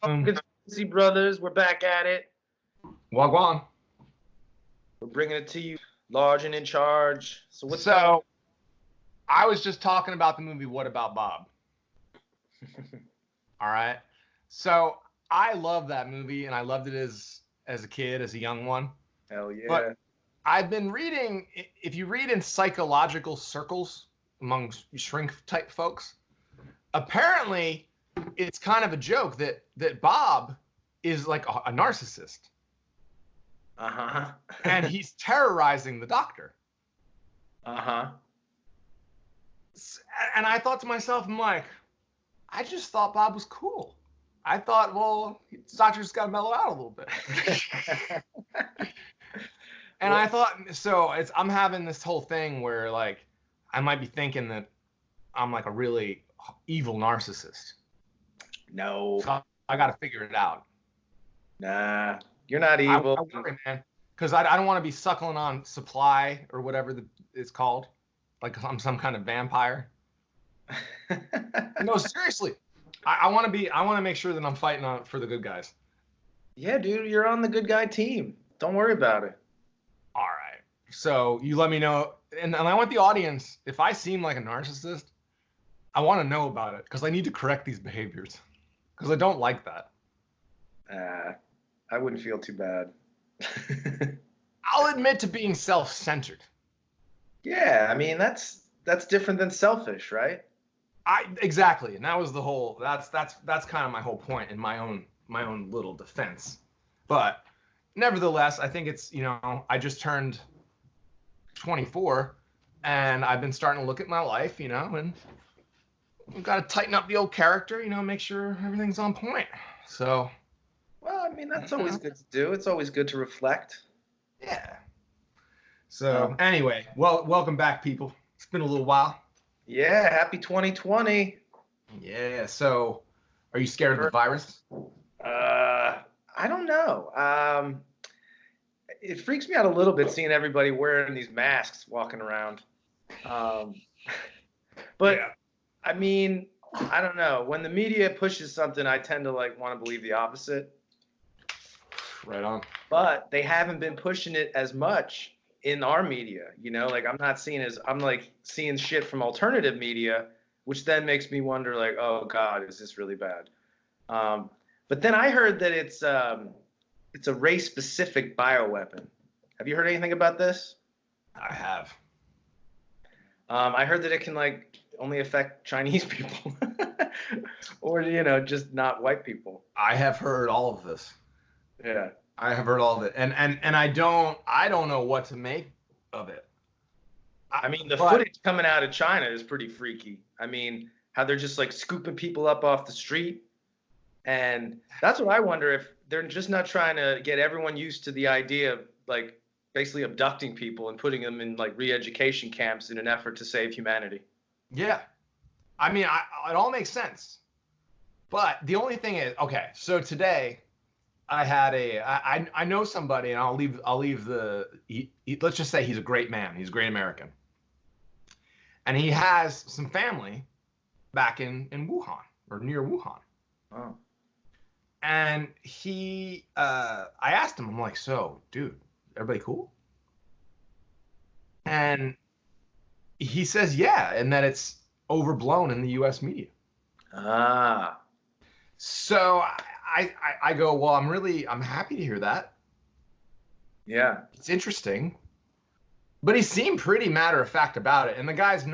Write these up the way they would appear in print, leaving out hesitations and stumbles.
Conspiracy Brothers, we're back at it. Wagwan. We're bringing it to you, large and in charge. So what's I was just talking about the movie What About Bob? All right. So I love that movie, and I loved it as a kid, as a young one. Hell yeah. But I've been reading, if you read in psychological circles among shrink type folks, apparently it's kind of a joke that Bob is like a narcissist. Uh-huh. And he's terrorizing the doctor. Uh-huh. And I thought to myself, I'm like, I just thought Bob was cool. I thought, well, the doctor just got to mellow out a little bit. And I thought, so I'm having this whole thing where, like, I might be thinking that I'm like a really evil narcissist. No. So I got to figure it out. Nah, you're not evil. I worry, man. Because I don't want to be suckling on supply or whatever it's called. Like I'm some kind of vampire. No, seriously. I want to make sure that I'm fighting for the good guys. Yeah, dude, you're on the good guy team. Don't worry about it. All right. So you let me know. And I want the audience, if I seem like a narcissist, I want to know about it because I need to correct these behaviors because I don't like that. I wouldn't feel too bad. I'll admit to being self-centered. Yeah, I mean that's different than selfish, right? Exactly, and that was the whole. That's kind of my whole point in my own little defense. But nevertheless, I think it's, I just turned 24, and I've been starting to look at my life, and we've got to tighten up the old character, make sure everything's on point. So. Well, I mean, that's always good to do. It's always good to reflect. Yeah. So anyway, welcome back, people. It's been a little while. Yeah, happy 2020. Yeah. So, are you scared of the virus? I don't know. It freaks me out a little bit seeing everybody wearing these masks walking around. But yeah. I mean, I don't know. When the media pushes something, I tend to want to believe the opposite. Right on. But they haven't been pushing it as much in our media, I'm seeing shit from alternative media, which then makes me wonder, oh God, is this really bad? But then I heard that it's a race-specific bioweapon. Have you heard anything about this? I have. I heard that it can only affect Chinese people, or just not white people. I have heard all of this. Yeah. I have heard all of it, and I don't know what to make of it. I mean, the footage coming out of China is pretty freaky. I mean, how they're just scooping people up off the street, and that's what I wonder, if they're just not trying to get everyone used to the idea of basically abducting people and putting them in re-education camps in an effort to save humanity. Yeah, I mean, it all makes sense, but the only thing is, okay, so today. I had I know somebody, and I'll leave let's just say he's a great man. He's a great American. And he has some family back in Wuhan, or near Wuhan. Oh. And I asked him, I'm like, so, dude, everybody cool? And he says, yeah, and that it's overblown in the U.S. media. Ah. So I go, well, I'm happy to hear that. Yeah. It's interesting. But he seemed pretty matter of fact about it. And the guy's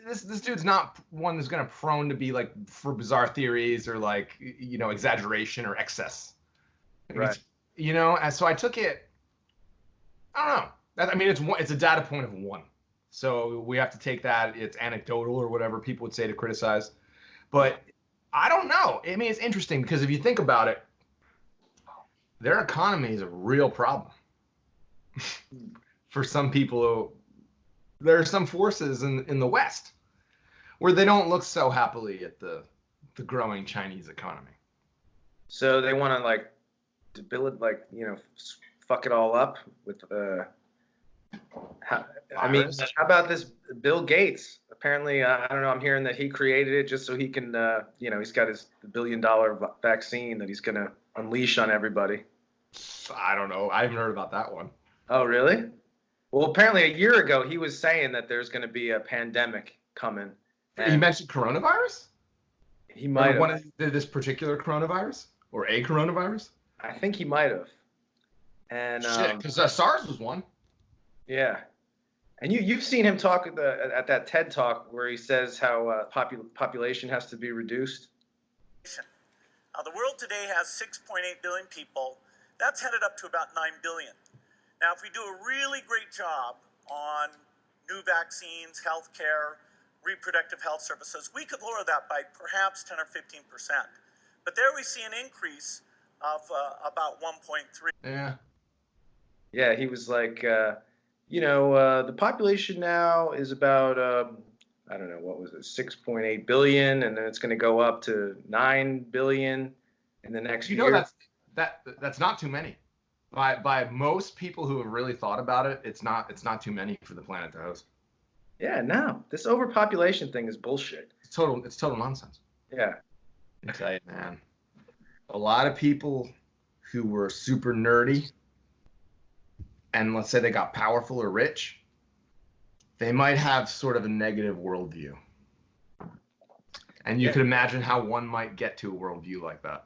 this dude's not one that's going to prone to be for bizarre theories or exaggeration or excess. Right. And so I took it, I don't know. It's a data point of 1. So we have to take that. It's anecdotal or whatever people would say to criticize. But I don't know. I mean, it's interesting because if you think about it, their economy is a real problem. For some people, there are some forces in the West where they don't look so happily at the growing Chinese economy. So they want to debilitate, fuck it all up with. How about this Bill Gates Apparently, I don't know. I'm hearing that he created it just so he can, he's got his billion-dollar vaccine that he's gonna unleash on everybody. I don't know. I haven't heard about that one. Oh, really? Well, apparently a year ago he was saying that there's going to be a pandemic coming. He mentioned coronavirus? He might have. This particular coronavirus or a coronavirus? I think he might have. And shit, because SARS was one. Yeah, and you've seen him talk at that TED talk where he says how population has to be reduced. The world today has 6.8 billion people. That's headed up to about 9 billion. Now, if we do a really great job on new vaccines, healthcare, reproductive health services, we could lower that by perhaps 10 or 15%. But there we see an increase of about 1.3. Yeah. Yeah, he was like, the population now is about, I don't know, what was it, 6.8 billion, and then it's going to go up to 9 billion in the next year. That's not too many. By most people who have really thought about it, it's not too many for the planet to host. Yeah, no, this overpopulation thing is bullshit. It's total nonsense. Yeah. I tell you, man, a lot of people who were super nerdy, and let's say they got powerful or rich, they might have sort of a negative worldview. And you could imagine how one might get to a worldview like that.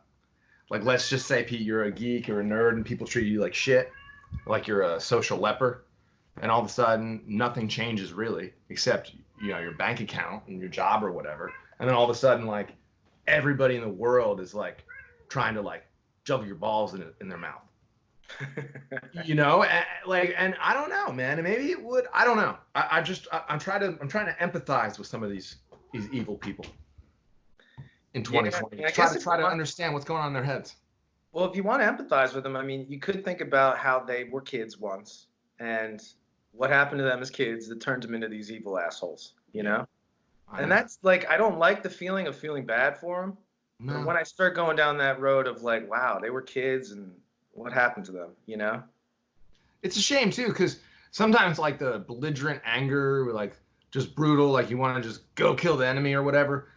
Like, let's just say, Pete, you're a geek or a nerd and people treat you like shit, like you're a social leper, and all of a sudden nothing changes really, except, your bank account and your job or whatever. And then all of a sudden, like, everybody in the world is like trying to like juggle your balls in their mouth. And I don't know, man. And maybe it would. I don't know. I'm trying to empathize with some of these evil people in 2020. Yeah, try to understand what's going on in their heads. Well, if you want to empathize with them, I mean, you could think about how they were kids once and what happened to them as kids that turned them into these evil assholes, And that's like, I don't like the feeling of feeling bad for them. No. But when I start going down that road of like, wow, they were kids and what happened to them, It's a shame too, because sometimes like the belligerent anger, like just brutal, like you want to just go kill the enemy or whatever.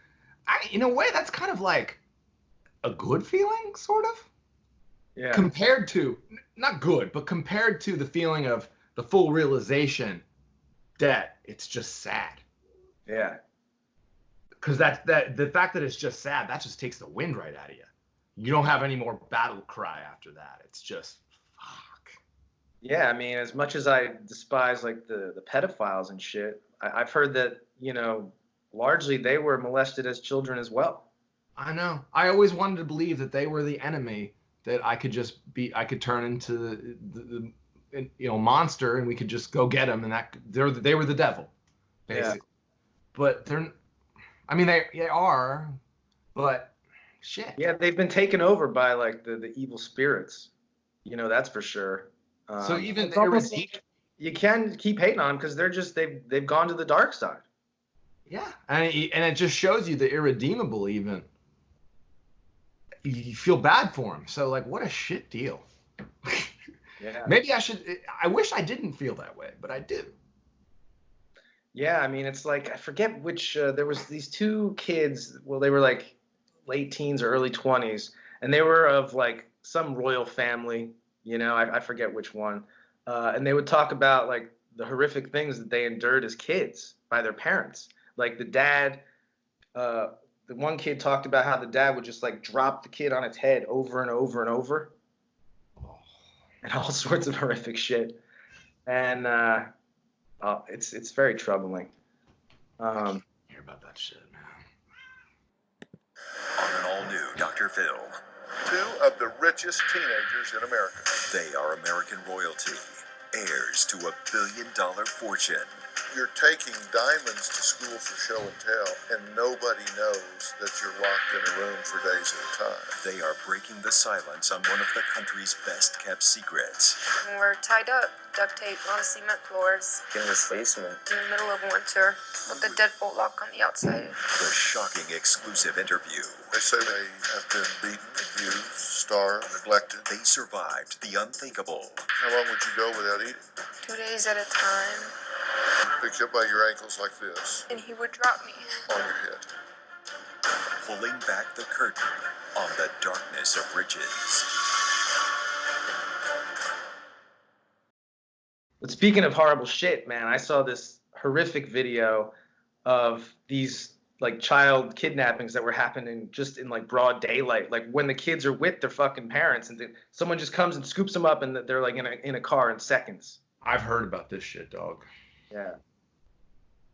In a way, that's kind of like a good feeling, sort of. Yeah. Compared to, not good, but compared to the feeling of the full realization that it's just sad. Yeah. Because that the fact that it's just sad, that just takes the wind right out of you. You don't have any more battle cry after that. It's just fuck. Yeah, I mean, as much as I despise like the pedophiles and shit, I've heard that, largely they were molested as children as well. I know. I always wanted to believe that they were the enemy, that I could turn into the monster and we could just go get them, and that they were the devil, basically. Yeah. But they are, but shit. Yeah, they've been taken over by like the evil spirits, that's for sure. So even you can keep hating on them because they've gone to the dark side. Yeah, and it just shows you the irredeemable. Even you feel bad for them. So like, what a shit deal. Yeah. Maybe I wish I didn't feel that way, but I do. Yeah, I mean, it's like, I forget which, there was these two kids, well, they were like late teens or early 20s, and they were of like some royal family, I forget which one. And they would talk about like the horrific things that they endured as kids by their parents. Like the dad, the one kid talked about how the dad would just like drop the kid on its head over and over and over. And all sorts of horrific shit. And it's very troubling. Hear about that shit, man. On an all-new Dr. Phil. Two of the richest teenagers in America. They are American royalty, heirs to $1 billion fortune. You're taking diamonds to school for show and tell, and nobody knows that you're locked in a room for days at a time. They are breaking the silence on one of the country's best-kept secrets. We're tied up, duct tape on cement floors. In this basement. In the middle of winter, with a deadbolt lock on the outside. The shocking exclusive interview. They say they have been beaten, abused, starved, neglected. They survived the unthinkable. How long would you go without eating? 2 days at a time. Pick you up by your ankles like this, And he would drop me. on your head. Pulling back the curtain on the darkness of riches. But speaking of horrible shit, man, I saw this horrific video of these like child kidnappings that were happening just in like broad daylight, like when the kids are with their fucking parents, and someone just comes and scoops them up, and they're like in a car in seconds. I've heard about this shit, dog. Yeah.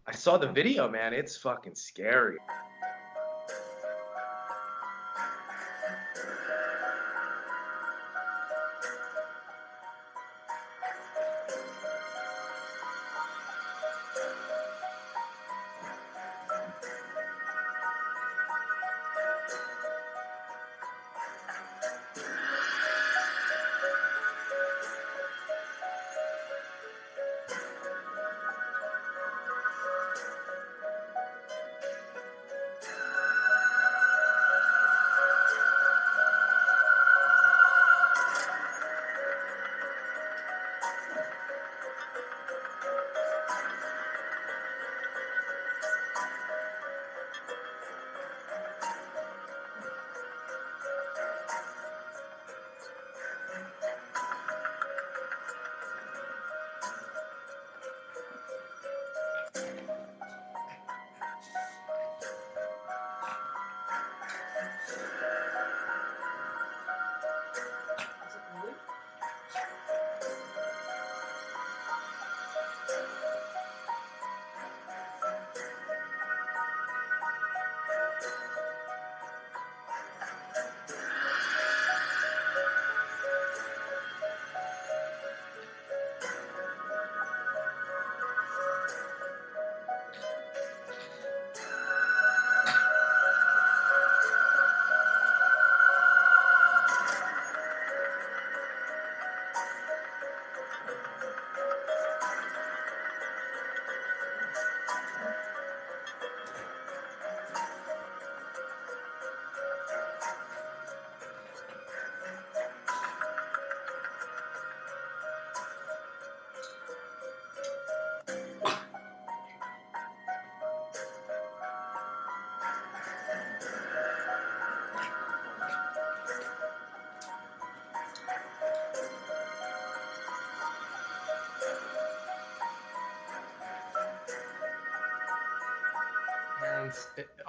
I saw the video, man. It's fucking scary.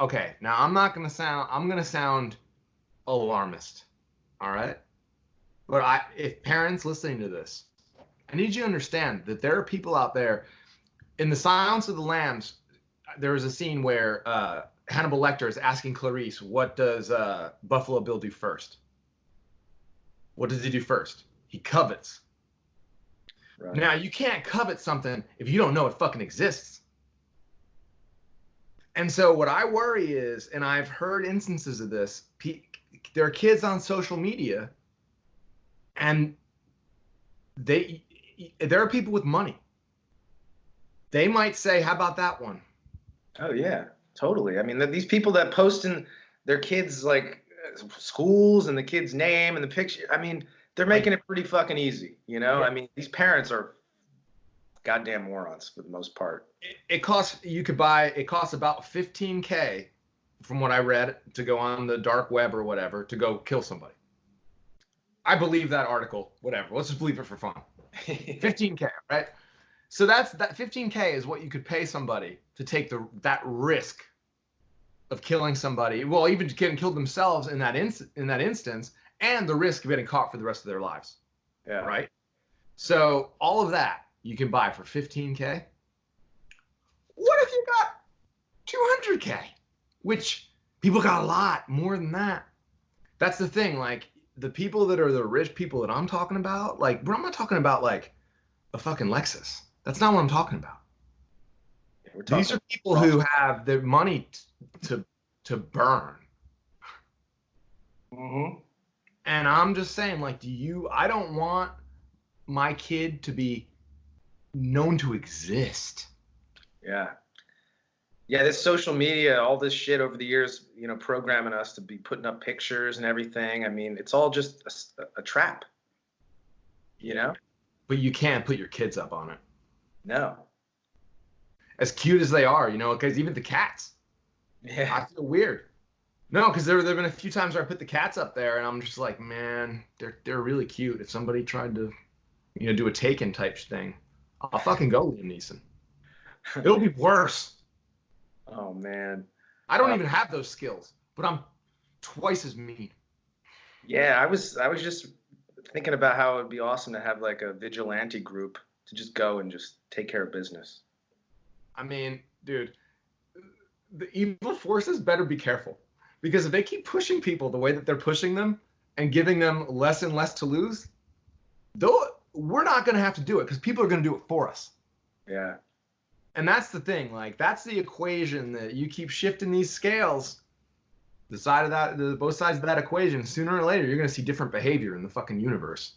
Okay, now I'm gonna sound alarmist, all right? But if parents listening to this, I need you to understand that there are people out there. In The Silence of the Lambs, there was a scene where Hannibal Lecter is asking Clarice, what does Buffalo Bill do first? What does he do first? He covets. Right. Now, you can't covet something if you don't know it fucking exists. And so what I worry is, and I've heard instances of this, there are kids on social media, and there are people with money. They might say, how about that one? Oh, yeah, totally. I mean, these people that post in their kids' like schools and the kid's name and the picture, I mean, they're making it pretty fucking easy, you know? Yeah. I mean, these parents are goddamn morons for the most part. It costs about $15K from what I read to go on the dark web or whatever to go kill somebody. I believe that article, whatever. Let's just believe it for fun. $15K, right? So that $15K is what you could pay somebody to take that risk of killing somebody. Well, even getting killed themselves in that instance, and the risk of getting caught for the rest of their lives. Yeah. Right? So all of that you can buy for $15K. What if you got $200K? Which people got a lot more than that. That's the thing. Like the people that are the rich people that I'm talking about, like, but I'm not talking about like a fucking Lexus. That's not what I'm talking about. These are people who have the money to burn. Mm-hmm. And I'm just saying, like, I don't want my kid to be known to exist. Yeah. Yeah, this social media, all this shit over the years, you know, programming us to be putting up pictures and everything. I mean, it's all just a trap, you know? But you can't put your kids up on it. No. as cute as they are, you know, because even the cats, Yeah. I feel weird. No, because there've been a few times where I put the cats up there, and I'm just like, man, they're really cute. If somebody tried to, you know, do a Taken type thing, I'll fucking go Liam Neeson. It'll be worse. Oh man. I don't even have those skills, but I'm twice as mean. Yeah, I was just thinking about how it would be awesome to have like a vigilante group to just go and just take care of business. I mean, dude, the evil forces better be careful, because if they keep pushing people the way that they're pushing them and giving them less and less to lose, we're not going to have to do it because people are going to do it for us. Yeah. And that's the thing. Like, that's the equation that you keep shifting these scales. Both sides of that equation, sooner or later, you're going to see different behavior in the fucking universe.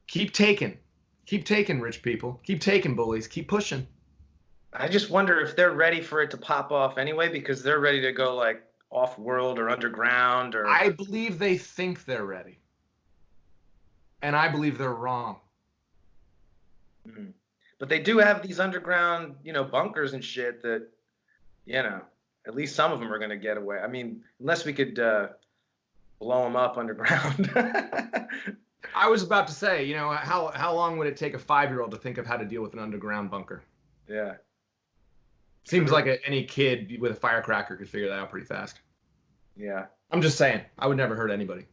Keep taking, rich people. Keep taking, bullies. Keep pushing. I just wonder if they're ready for it to pop off anyway, because they're ready to go like off world or underground or. I believe they think they're ready. And I believe they're wrong. Mhm. But they do have these underground, you know, bunkers and shit that, you know, at least some of them are going to get away. I mean, unless we could blow them up underground. I was about to say, you know, how long would it take a 5-year-old to think of how to deal with an underground bunker? Yeah. Seems like any kid with a firecracker could figure that out pretty fast. Yeah. I'm just saying, I would never hurt anybody.